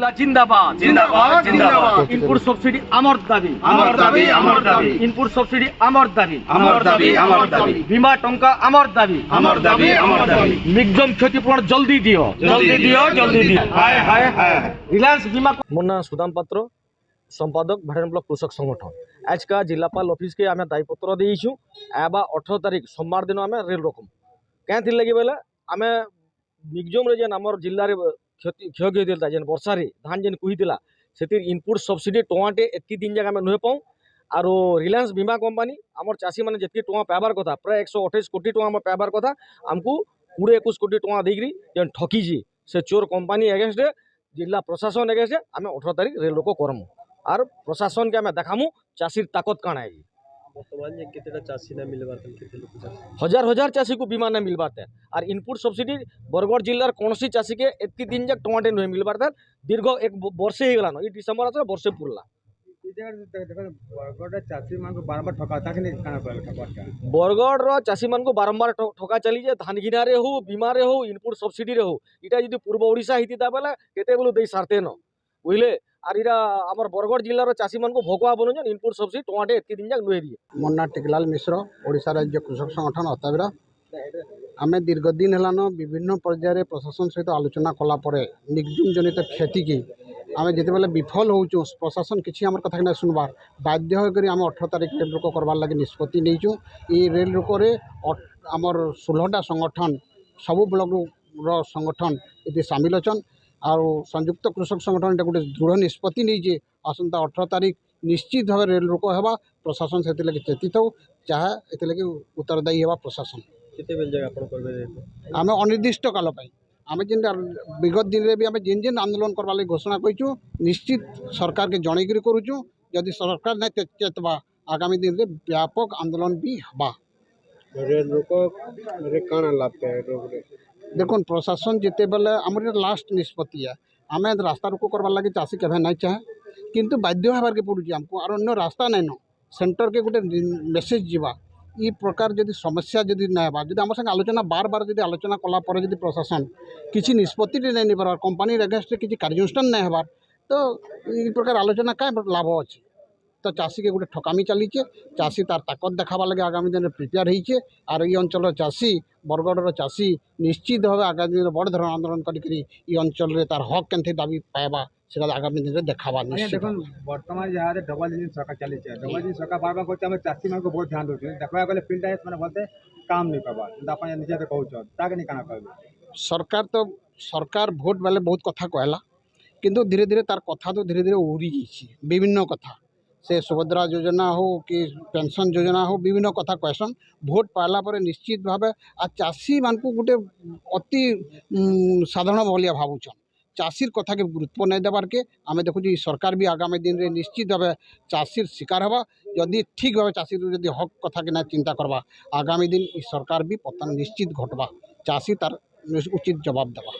जिला जिंदाबाद जिंदाबाद जिंदाबाद इनपुट सब्सिडी आमर दाबी आमर दाबी आमर दाबी इनपुट सब्सिडी आमर दाबी आमर दाबी आमर दाबी बीमा टंका आमर दाबी आमर दाबी आमर दाबी निगम क्षतिपूरण जल्दी दियो जल्दी दियो जल्दी दियो हाय हाय हाय रिलायंस बीमा मोर ना सुदाम पात्र संपादक भाड़न ब्लक कृषक संगठन आज का जिलापाल ऑफिस के आम दायीपत्र देचु एबा 18 तारीख सोमवार दिन आम रेल रोकम क्या लगे बोले आम निगम जेन आम जिले में क्षय होता जेन वर्षा धान जेन कुहीला से इनपुट सब्सिडी टोटे एति दिन जाक नुहे पाऊँ और रिलायंस बीमा कंपानी आम चाषी मैंने जितकी टଙ୍କା पाइबार कथा प्राय 128 कोटी टଙ୍କା पाइबार कथा आमको 20-21 कोटी टଙ୍କା देकरी जेन ठकीची से चोर कंपानी एगेन्स्ट जिला प्रशासन एगेन्स्ट आम 18 तारीख रेल रोको करमु और प्रशासन के आम देखामु चाषीर ताकत काण है बर्तमान केतेटा चाषी ना मिलबार केते लोक हजार हजार चाषी को बीमा नहीं मिलबार और इनपुट सब्सिडी बरगढ़ जिलार कौन चाषी के एति दिन जाक टमाटे नुहे मिलबार दीर्घ एक वर्षे हो गलान डिसेम्बर आस वर्षे पुरला बरगढ़ चाषी मान को बारंबार ठकाता कि नहीं ठकाता बरगढ़ चाषी मान को बारंबार ठका चली जे धान घिनारे हो बीमा रे हो इनपुट सब्सिडी रे हो इटा जदि पूर्व ओडिशा हिता बेले केते बोलो दे सारते न बुझले और इरा आमर बरगढ़ जिलार चाषी मान को भोगवा बनुन इनपुट सब्सिडी टमाटे एति दिन जाक नुहे दिए मोर ना टिकलाल मिश्र ओडिशा राज्य कृषक संगठन अताबिरा आम दीर्घदिन हेलान विभिन्न पर्यायर प्रशासन सहित आलोचना कलापर निगम जनित क्षति की आम जिते बेले विफल होचु प्रशासन किसी आम कथा ना सुनबार बाध्य होकर आम 18 तारीख रेल रोको करवार लगे निष्पत्ति नहींचु ये रेल रोकोरे आमर 16टा संगठन सबू ब्लक संगठन ये सामिल अच्छन और संयुक्त कृषक संगठन गोटे दृढ़ निष्पत्ति नहीं आसंता 18 तारीख निश्चित भाव रेल रोको हेबा प्रशासन से चेतित हो चाहे ये उत्तरदायी हेबा प्रशासन आम अनिर्दिष्ट काल आम जेन विगत दिन में भी आम जेन जेन आंदोलन करवा लगे घोषणा करूँ निश्चित सरकार के जनईकरी करुचु जदि सरकार नहीं चेतवा आगामी दिन में व्यापक आंदोलन भी हवा रेल रोको काना लाभ देखो प्रशासन जिते बेले आम लास्ट निष्पत्ति है आम रास्ता रोको करवार लगे चाषी केवे नहीं चाहे किंतु बाध्य होबार के पड़ुची आमको और अन्य रास्ता नहीं न सेंटर के गोटे मेसेज जीवा ई प्रकार जदि समस्या जदि ना हेबा जदि आम संगे आलोचना बार बार जदि आलोचना कलापर जदि प्रशासन किसी निष्पत्ति नहीं पार कंपानी एगेन्स्ट किसी कार्यानुष्ठान नहीं हेबार तो ई प्रकार आलोचना क्या लाभ अच्छे तो चाषी के गोटे ठकामी चलीचे चाषी तार ताकत देखावा लगे आगामी दिन में प्रिपेयर होइचे और ये अंचल चाषी बरगढ़ चाषी निश्चित भाव आगामी दिन बड़ धरण आंदोलन करी अंचल रे तार हक केनथे दाबी पाइबा से आगामी दिन में देखावा देखो बर्तमान जहाँ डबल इंजिन सरकार चली डबल इंजिन सरकार बार बार कहते चाषी मान को बहुत ध्यान दूसरे देखा गले फील्ड आइस मैंने बोलते काम नहीं पाबा आप निजे कहूँ ताकि नहीं काना कहबे सरकार तो सरकार भोट बेले बहुत कथा कहला किंतु धीरे धीरे तार कथा तो धीरे धीरे उड़ी जाइए विभिन्न कथा से सुभद्रा योजना हो कि पेंशन योजना हो विभिन्न कथा कहसन भोट पाला पर निश्चित भाव आ चाषी मान को गोटे अति साधारण भाया भावुन चाषीर कथा के गुरुत्व नहीं देवार के आम देखु सरकार भी आगामी दिन में निश्चित भाव चाषीर शिकार हवा जदि ठीक भाव चाषी जदि हक कथा के ना चिंता करवा आगामी दिन सरकार भी पतन निश्चित घटवा चाषी तार उचित जवाब देवा।